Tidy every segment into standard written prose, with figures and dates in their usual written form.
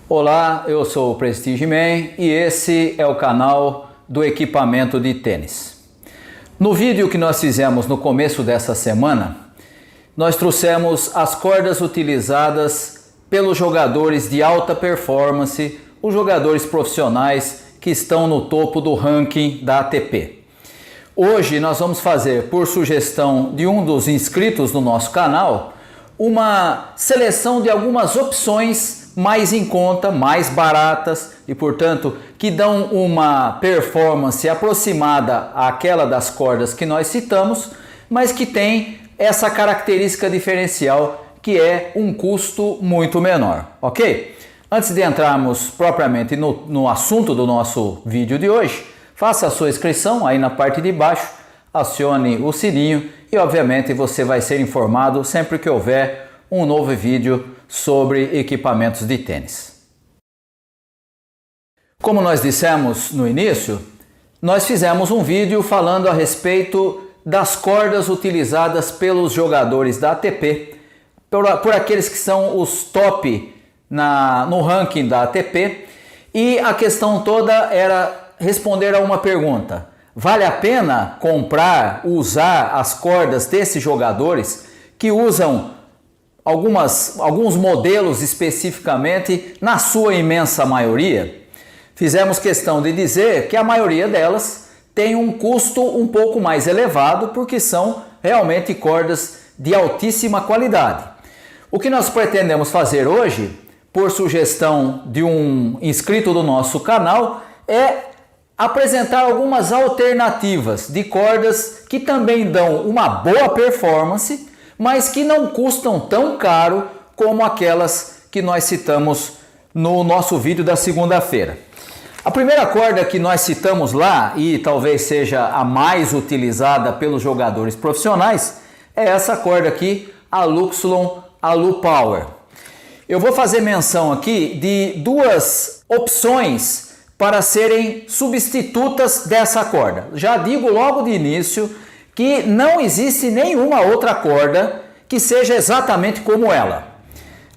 Olá, eu sou o Prestige Man e esse é o canal do equipamento de tênis. No vídeo que nós fizemos no começo dessa semana, nós trouxemos as cordas utilizadas pelos jogadores de alta performance, os jogadores profissionais que estão no topo do ranking da ATP. Hoje nós vamos fazer, por sugestão de um dos inscritos no nosso canal, uma seleção de algumas opções mais em conta, mais baratas e, portanto, que dão uma performance aproximada àquela das cordas que nós citamos, mas que tem essa característica diferencial que é um custo muito menor, ok? Antes de entrarmos propriamente no assunto do nosso vídeo de hoje, faça a sua inscrição aí na parte de baixo, acione o sininho e, obviamente, você vai ser informado sempre que houver um novo vídeo sobre equipamentos de tênis. Como nós dissemos no início, nós fizemos um vídeo falando a respeito das cordas utilizadas pelos jogadores da ATP, por aqueles que são os top no ranking da ATP, e a questão toda era responder a uma pergunta: vale a pena comprar, usar as cordas desses jogadores que usam alguns modelos especificamente, na sua imensa maioria? Fizemos questão de dizer que a maioria delas tem um custo um pouco mais elevado, porque são realmente cordas de altíssima qualidade. O que nós pretendemos fazer hoje, por sugestão de um inscrito do nosso canal, é apresentar algumas alternativas de cordas que também dão uma boa performance, mas que não custam tão caro como aquelas que nós citamos no nosso vídeo da segunda-feira. A primeira corda que nós citamos lá, e talvez seja a mais utilizada pelos jogadores profissionais, é essa corda aqui, a Luxulon Alu-Power. Eu vou fazer menção aqui de duas opções para serem substitutas dessa corda. Já digo logo de início que não existe nenhuma outra corda que seja exatamente como ela.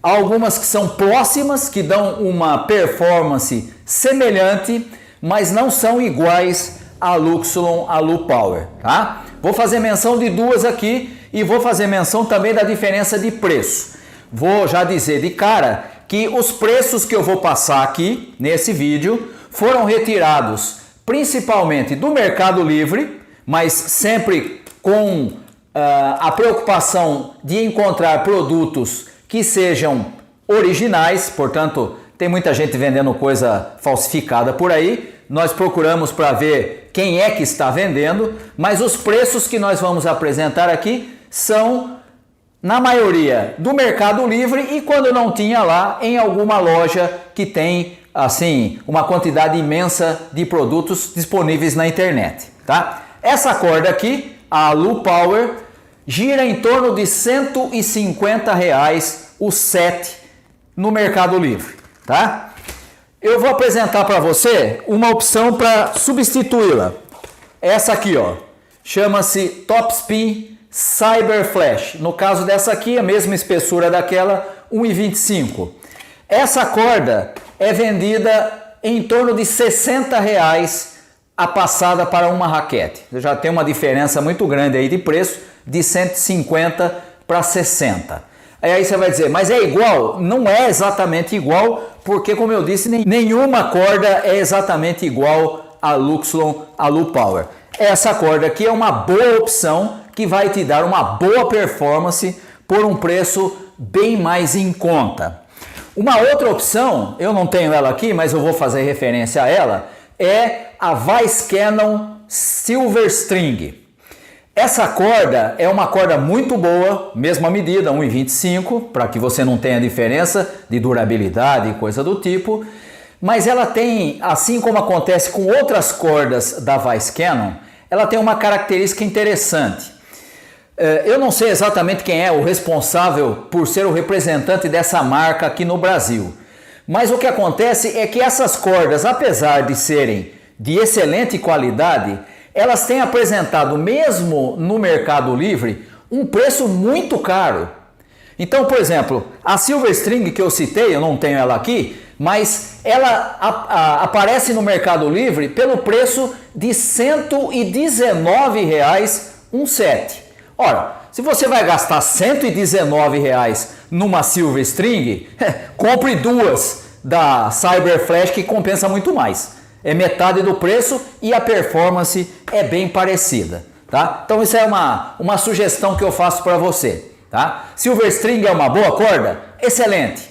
Há algumas que são próximas, que dão uma performance semelhante, mas não são iguais à Luxulon Alu-Power, tá? Vou fazer menção de duas aqui e vou fazer menção também da diferença de preço. Vou já dizer de cara que os preços que eu vou passar aqui nesse vídeo foram retirados principalmente do Mercado Livre, mas sempre com a preocupação de encontrar produtos que sejam originais. Portanto, tem muita gente vendendo coisa falsificada por aí. Nós procuramos para ver quem é que está vendendo, mas os preços que nós vamos apresentar aqui são, na maioria, do Mercado Livre, e quando não tinha lá, em alguma loja que tem assim uma quantidade imensa de produtos disponíveis na internet, tá? Essa corda aqui, a Alu-Power, gira em torno de R$150 o set no Mercado Livre, tá? Eu vou apresentar para você uma opção para substituí-la. Essa aqui, ó, chama-se Topspin Cyber Flash. No caso dessa aqui, a mesma espessura daquela, 1,25. Essa corda é vendida em torno de R$60 a passada para uma raquete. Já tem uma diferença muito grande aí de preço, de 150 para 60. Aí você vai dizer, mas é igual? Não é exatamente igual, porque, como eu disse, nenhuma corda é exatamente igual à Luxulon Alu-Power. Essa corda aqui é uma boa opção que vai te dar uma boa performance por um preço bem mais em conta. Uma outra opção, eu não tenho ela aqui, mas eu vou fazer referência a ela, é a Vice Cannon Silver String. Essa corda é uma corda muito boa, mesma medida, 1,25, para que você não tenha diferença de durabilidade e coisa do tipo, mas ela tem, assim como acontece com outras cordas da Vice Cannon, ela tem uma característica interessante. Eu não sei exatamente quem é o responsável por ser o representante dessa marca aqui no Brasil, mas o que acontece é que essas cordas, apesar de serem de excelente qualidade, elas têm apresentado, mesmo no Mercado Livre, um preço muito caro. Então, por exemplo, a Silver String que eu citei, eu não tenho ela aqui, mas ela aparece no Mercado Livre pelo preço de R$ 119,00 um set. Ora, se você vai gastar R$ 119,00 numa Silver String, compre duas da Cyber Flash que compensa muito mais. É metade do preço e a performance é bem parecida, tá? Então isso é uma sugestão que eu faço para você, tá? Silver String é uma boa corda? Excelente,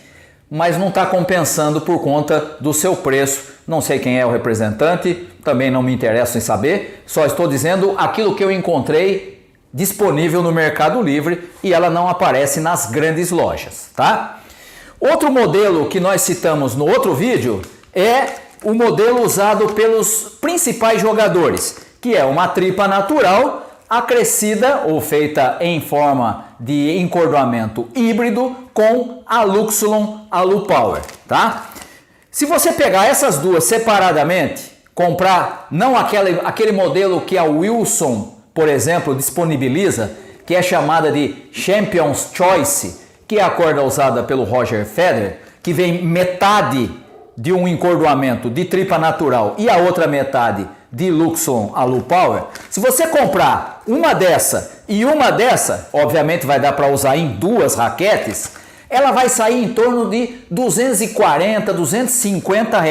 mas não está compensando por conta do seu preço. Não sei quem é o representante, também não me interessa em saber, só estou dizendo aquilo que eu encontrei disponível no Mercado Livre e ela não aparece nas grandes lojas, tá? Outro modelo que nós citamos no outro vídeo é o modelo usado pelos principais jogadores, que é uma tripa natural acrescida ou feita em forma de encordoamento híbrido com a Luxulon Alu-Power, tá? Se você pegar essas duas separadamente, comprar não aquele modelo que a Wilson, por exemplo, disponibiliza, que é chamada de Champions Choice, que é a corda usada pelo Roger Federer, que vem metade de um encordoamento de tripa natural e a outra metade de Luxulon Alu-Power. Se você comprar uma dessa e uma dessa, obviamente vai dar para usar em duas raquetes, ela vai sair em torno de R$ 240, R$ 250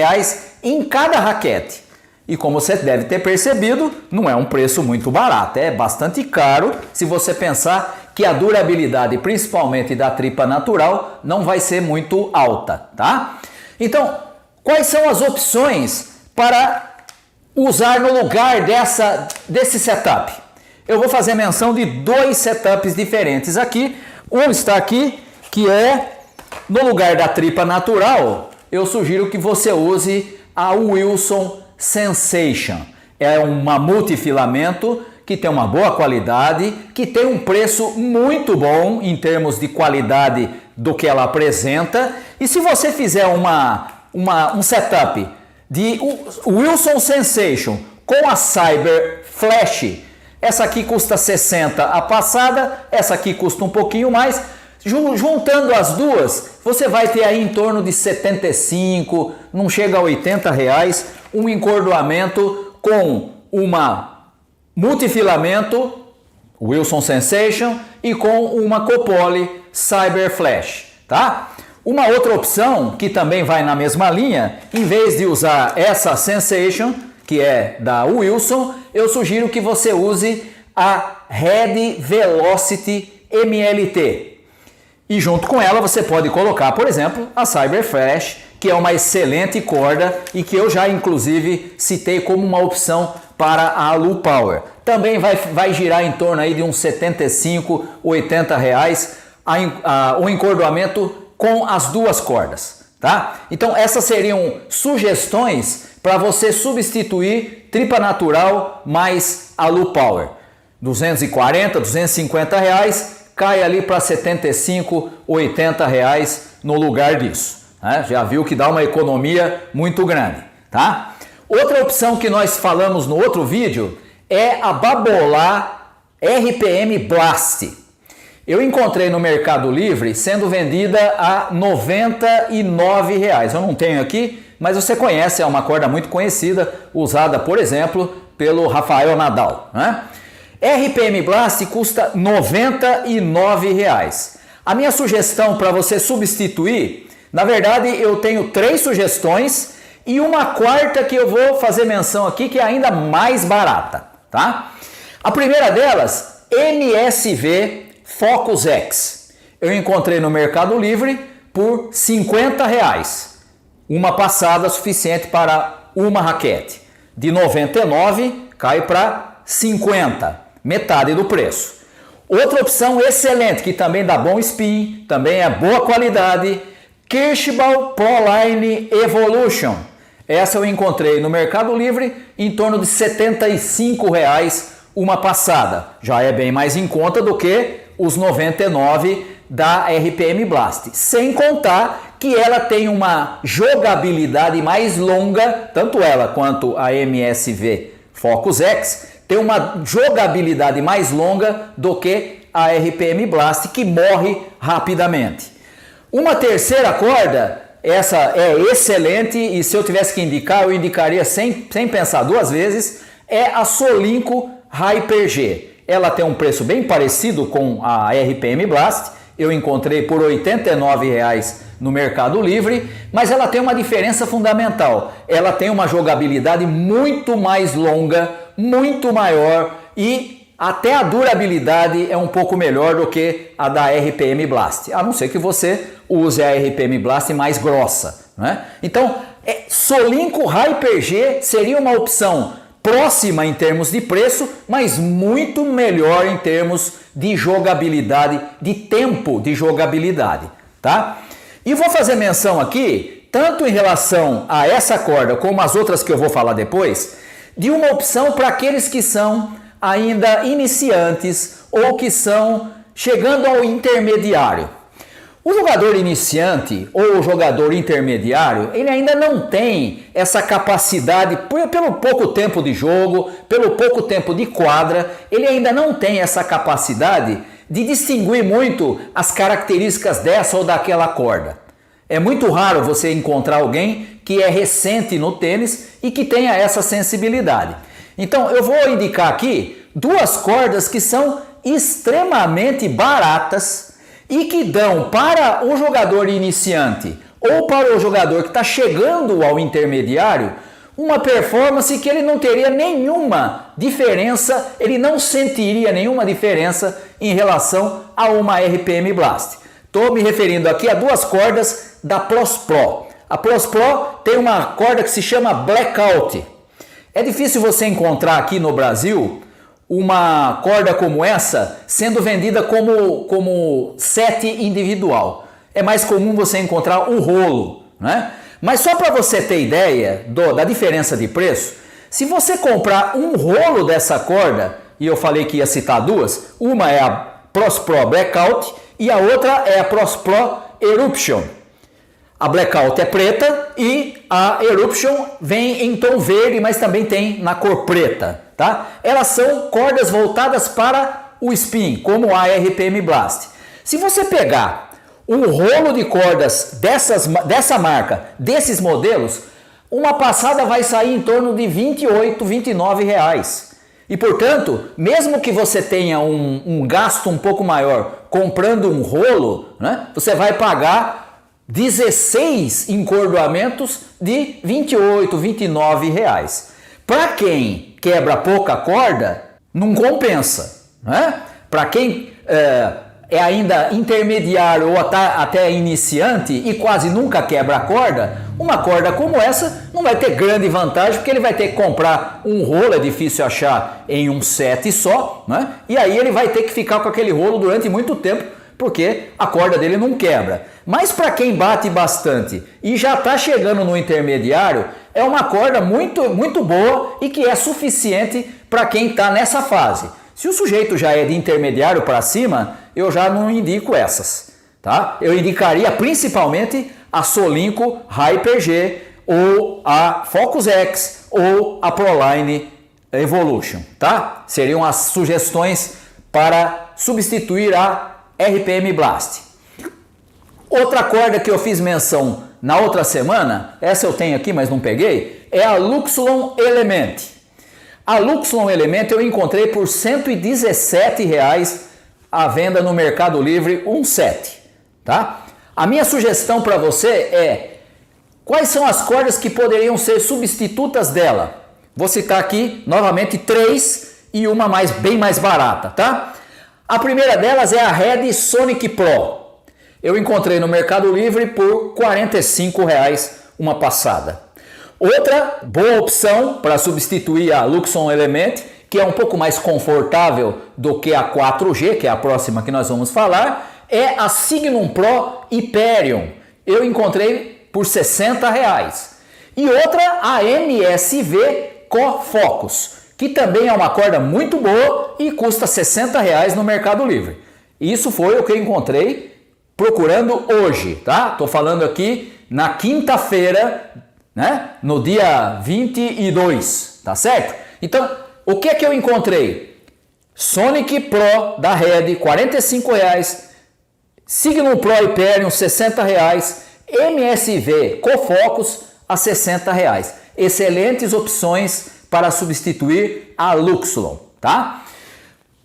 em cada raquete. E como você deve ter percebido, não é um preço muito barato, é bastante caro se você pensar que a durabilidade, principalmente da tripa natural, não vai ser muito alta, tá? Então, quais são as opções para usar no lugar desse setup? Eu vou fazer menção de dois setups diferentes aqui. Um está aqui, que é no lugar da tripa natural, eu sugiro que você use a Wilson Sensation. É uma multifilamento que tem uma boa qualidade, que tem um preço muito bom em termos de qualidade do que ela apresenta. E se você fizer um setup de Wilson Sensation com a Cyber Flash, essa aqui custa 60 a passada, essa aqui custa um pouquinho mais. Juntando as duas, você vai ter aí em torno de 75, não chega a 80 reais, um encordoamento com uma multifilamento Wilson Sensation e com uma Copoly Cyber Flash, tá? Uma outra opção que também vai na mesma linha, em vez de usar essa Sensation, que é da Wilson, eu sugiro que você use a Red Velocity MLT. E junto com ela você pode colocar, por exemplo, a Cyber Flash, que é uma excelente corda e que eu já inclusive citei como uma opção para a Alu-Power. Também vai girar em torno aí de uns 75, 80 reais o encordoamento com as duas cordas, tá? Então essas seriam sugestões para você substituir tripa natural mais Alu-Power. 240, 250 reais, cai ali para 75, 80 reais no lugar disso, né? Já viu que dá uma economia muito grande, tá? Outra opção que nós falamos no outro vídeo é a Babolat RPM Blast. Eu encontrei no Mercado Livre sendo vendida a R$ 99 reais. Eu não tenho aqui, mas você conhece, é uma corda muito conhecida, usada, por exemplo, pelo Rafael Nadal, né? RPM Blast custa R$ 99 reais. A minha sugestão para você substituir, na verdade eu tenho 3 sugestões e uma quarta que eu vou fazer menção aqui que é ainda mais barata, tá? A primeira delas, MSV Focus X. Eu encontrei no Mercado Livre por R$ 50 reais. Uma passada suficiente para uma raquete. De 99 cai para 50, metade do preço. Outra opção excelente, que também dá bom spin, também é boa qualidade, Kirschball Proline Evolution. Essa eu encontrei no Mercado Livre em torno de R$ 75 reais uma passada. Já é bem mais em conta do que os 99 da RPM Blast. Sem contar que ela tem uma jogabilidade mais longa, tanto ela quanto a MSV Focus X, tem uma jogabilidade mais longa do que a RPM Blast, que morre rapidamente. Uma terceira corda essa é excelente e se eu tivesse que indicar, eu indicaria sem pensar duas vezes, é a Solinco Hyper G. Ela tem um preço bem parecido com a RPM Blast, eu encontrei por R$ 89,00 no Mercado Livre, mas ela tem uma diferença fundamental, ela tem uma jogabilidade muito mais longa, muito maior e até a durabilidade é um pouco melhor do que a da RPM Blast, a não ser que você use a RPM Blast mais grossa, né? Então, Solinco Hyper G seria uma opção próxima em termos de preço, mas muito melhor em termos de jogabilidade, de tempo de jogabilidade, tá? E vou fazer menção aqui, tanto em relação a essa corda como as outras que eu vou falar depois, de uma opção para aqueles que são ainda iniciantes ou que são chegando ao intermediário. O jogador iniciante ou o jogador intermediário, ele ainda não tem essa capacidade, pelo pouco tempo de jogo, pelo pouco tempo de quadra, ele ainda não tem essa capacidade de distinguir muito as características dessa ou daquela corda. É muito raro você encontrar alguém que é recente no tênis e que tenha essa sensibilidade. Então eu vou indicar aqui duas cordas que são extremamente baratas e que dão para o jogador iniciante ou para o jogador que está chegando ao intermediário uma performance que ele não teria nenhuma diferença, ele não sentiria nenhuma diferença em relação a uma RPM Blast. Estou me referindo aqui a duas cordas da Pros Pro. A Pros Pro tem uma corda que se chama Blackout. É difícil você encontrar aqui no Brasil uma corda como essa sendo vendida como set individual. É mais comum você encontrar um rolo, né? Mas só para você ter ideia da diferença de preço, se você comprar um rolo dessa corda, e eu falei que ia citar duas, uma é a Pros Pro Blackout e a outra é a Pros Pro Eruption. A Blackout é preta e a Eruption vem em tom verde, mas também tem na cor preta, tá? Elas são cordas voltadas para o spin, como a RPM Blast. Se você pegar um rolo de cordas dessa marca, desses modelos, uma passada vai sair em torno de R$28, R$29. E portanto, mesmo que você tenha um gasto um pouco maior comprando um rolo, né, você vai pagar 16 encordoamentos de R$28, R$29. Para quem quebra pouca corda, não compensa, né? Para quem é ainda intermediário ou até iniciante e quase nunca quebra a corda, uma corda como essa não vai ter grande vantagem, porque ele vai ter que comprar um rolo, é difícil achar em um set só, né? E aí ele vai ter que ficar com aquele rolo durante muito tempo, porque a corda dele não quebra. Mas para quem bate bastante e já está chegando no intermediário, é uma corda muito, muito boa e que é suficiente para quem está nessa fase. Se o sujeito já é de intermediário para cima, eu já não indico essas, tá? Eu indicaria principalmente a Solinco Hyper G ou a Focus X ou a Proline Evolution, tá? Seriam as sugestões para substituir a RPM Blast. Outra corda que eu fiz menção na outra semana, essa eu tenho aqui, mas não peguei, é a Luxlon Element. A Luxlon Element eu encontrei por R$117 à venda no Mercado Livre, um set, tá? A minha sugestão para você é quais são as cordas que poderiam ser substitutas dela. Vou citar aqui novamente 3 e uma bem mais barata, tá? A primeira delas é a Red Sonic Pro. Eu encontrei no Mercado Livre por R$45 uma passada. Outra boa opção para substituir a Luxlon Element, que é um pouco mais confortável do que a 4G, que é a próxima que nós vamos falar, é a Signum Pro Hyperion. Eu encontrei por R$60. E outra, a MSV Co-Focus, que também é uma corda muito boa e custa R$60 no Mercado Livre. Isso foi o que eu encontrei procurando hoje, tá? Tô falando aqui na quinta-feira, né? No dia 22, tá certo? Então, o que é que eu encontrei? Sonic Pro da Red, R$45, Signum Pro Hyperion, R$60, MSV Cofocus a R$60. Excelentes opções para substituir a Luxolon, tá?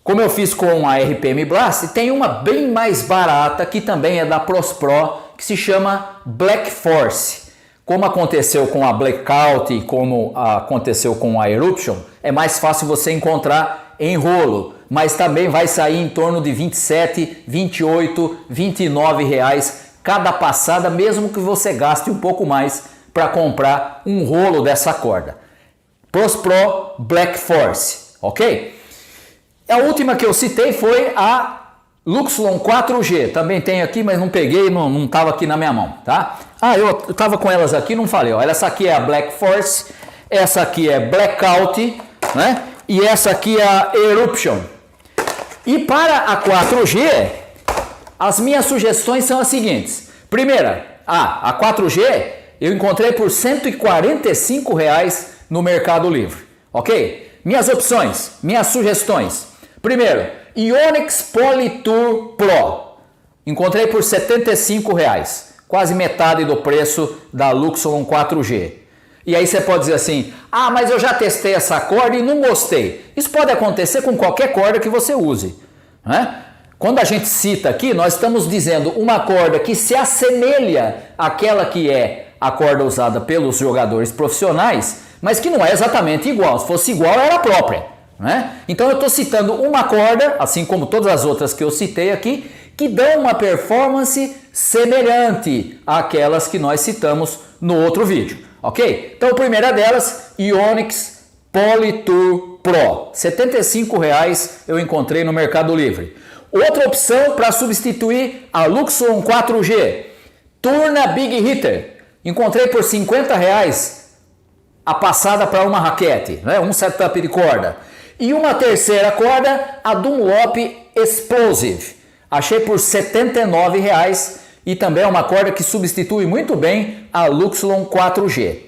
Como eu fiz com a RPM Blast, tem uma bem mais barata que também é da Prospro, que se chama Black Force. Como aconteceu com a Blackout e como aconteceu com a Eruption, é mais fácil você encontrar em rolo, mas também vai sair em torno de 27, 28, 29 reais cada passada, mesmo que você gaste um pouco mais para comprar um rolo dessa corda. Prospro Black Force, ok? A última que eu citei foi a Luxolon 4G, também tem aqui, mas não peguei, não estava aqui na minha mão, tá? Eu estava com elas aqui, não falei, ó. Essa aqui é a Black Force, essa aqui é Blackout, né? E essa aqui é a Eruption. E para a 4G, as minhas sugestões são as seguintes. Primeira, a 4G eu encontrei por R$145 no Mercado Livre, ok? Minhas opções, minhas sugestões. Primeiro, Ionix Polytour Pro, encontrei por R$75, quase metade do preço da Luxolon 4G. E aí você pode dizer assim, mas eu já testei essa corda e não gostei. Isso pode acontecer com qualquer corda que você use, né? Quando a gente cita aqui, nós estamos dizendo uma corda que se assemelha àquela que é a corda usada pelos jogadores profissionais, mas que não é exatamente igual. Se fosse igual, era própria, né? Então eu estou citando uma corda, assim como todas as outras que eu citei aqui, que dão uma performance semelhante àquelas que nós citamos no outro vídeo, ok? Então a primeira delas, Ionix Polytour Pro, R$75 eu encontrei no Mercado Livre. Outra opção para substituir a Luxolon 4G, Turna Big Hitter, encontrei por R$50 a passada para uma raquete, né? Um setup de corda. E uma terceira corda, a Dunlop Explosive, achei por R$79 e também é uma corda que substitui muito bem a Luxolon 4G.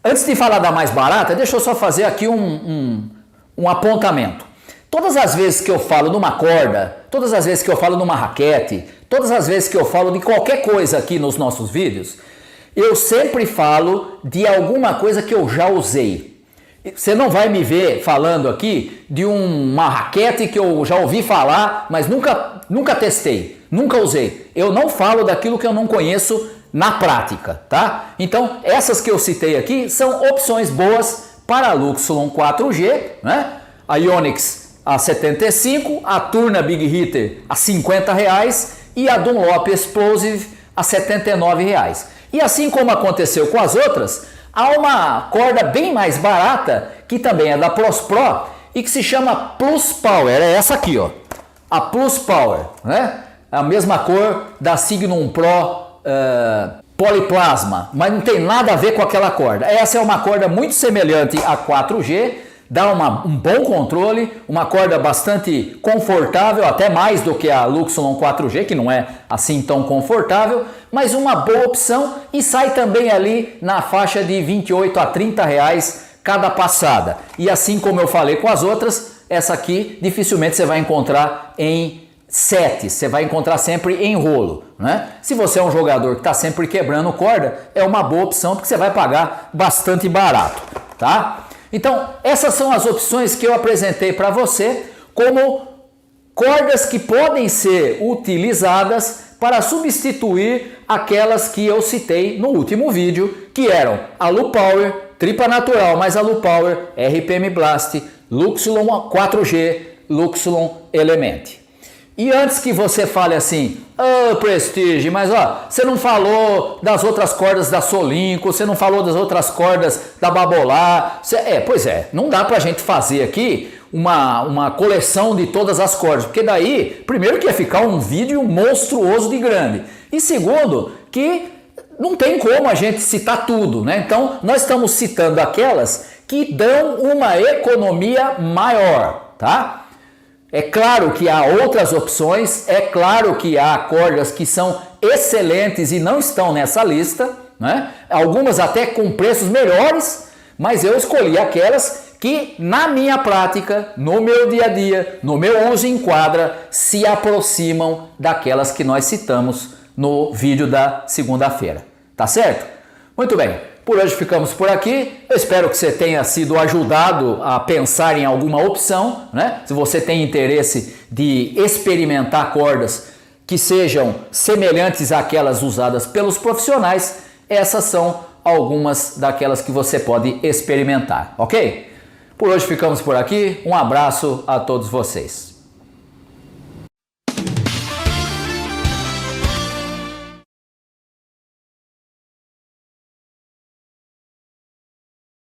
Antes de falar da mais barata, deixa eu só fazer aqui um apontamento. Todas as vezes que eu falo de uma corda, todas as vezes que eu falo de uma raquete, todas as vezes que eu falo de qualquer coisa aqui nos nossos vídeos, eu sempre falo de alguma coisa que eu já usei. Você não vai me ver falando aqui de uma raquete que eu já ouvi falar, mas nunca testei, nunca usei. Eu não falo daquilo que eu não conheço na prática, tá? Então, essas que eu citei aqui são opções boas para a Luxolon 4G, né? A Ionix a 75, a Turna Big Hitter a R$50 e a Dunlop Explosive a R$79. E assim como aconteceu com as outras, há uma corda bem mais barata que também é da Prospro e que se chama Plus Power, é essa aqui, ó, a Plus Power, né? A mesma cor da Signum Pro Polyplasma, mas não tem nada a ver com aquela corda. Essa é uma corda muito semelhante à 4G, dá um bom controle, uma corda bastante confortável, até mais do que a Luxolon 4G, que não é assim tão confortável, mas uma boa opção e sai também ali na faixa de R$28 a R$30 cada passada. E assim como eu falei com as outras, essa aqui dificilmente você vai encontrar em sets, você vai encontrar sempre em rolo, né? Se você é um jogador que está sempre quebrando corda, é uma boa opção porque você vai pagar bastante barato, tá? Então, essas são as opções que eu apresentei para você como cordas que podem ser utilizadas para substituir aquelas que eu citei no último vídeo, que eram a Lupower, tripa natural, mais a Lupower, RPM Blast, Luxolon 4G, Luxolon Element. E antes que você fale assim, Prestige, mas ó, você não falou das outras cordas da Solinco, você não falou das outras cordas da Babolá. Pois é, não dá pra gente fazer aqui uma coleção de todas as cordas, porque daí, primeiro que ia ficar um vídeo monstruoso de grande, e segundo, que não tem como a gente citar tudo, né? Então, nós estamos citando aquelas que dão uma economia maior, tá? É claro que há outras opções, é claro que há cordas que são excelentes e não estão nessa lista, né? Algumas até com preços melhores, mas eu escolhi aquelas que na minha prática, no meu dia a dia, no meu uso em quadra, se aproximam daquelas que nós citamos no vídeo da segunda-feira. Tá certo? Muito bem, por hoje ficamos por aqui. Eu espero que você tenha sido ajudado a pensar em alguma opção, né? Se você tem interesse de experimentar cordas que sejam semelhantes àquelas usadas pelos profissionais, essas são algumas daquelas que você pode experimentar, ok? Por hoje ficamos por aqui. Um abraço a todos vocês.